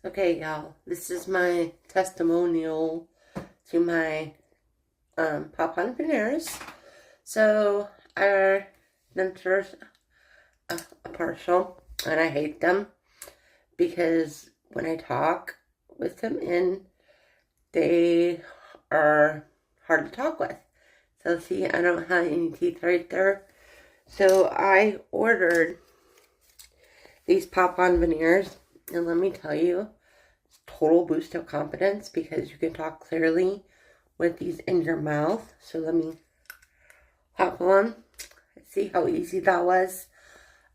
Okay, y'all, this is my testimonial to my pop-on Veneers. So, our dentures a partial, and I hate them because when I talk with them in, they are hard to talk with. So, see, I don't have any teeth right there. So, I ordered these pop-on Veneers, and let me tell you, total boost of confidence because you can talk clearly with these in your mouth. So let me hop on. See how easy that was.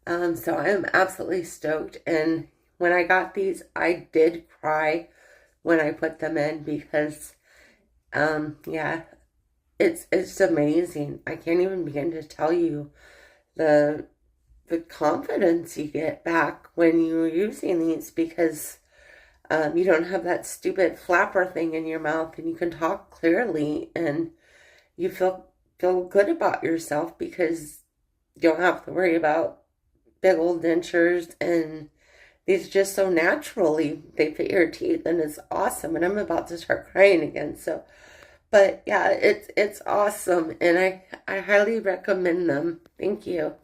So I am absolutely stoked. And when I got these, I did cry when I put them in because, yeah, it's amazing. I can't even begin to tell you the confidence you get back when you're using these because you don't have that stupid flapper thing in your mouth and you can talk clearly and you feel good about yourself because you don't have to worry about big old dentures, and these just so naturally they fit your teeth and it's awesome. And I'm about to start crying again. So but yeah, it's awesome and I highly recommend them. Thank you.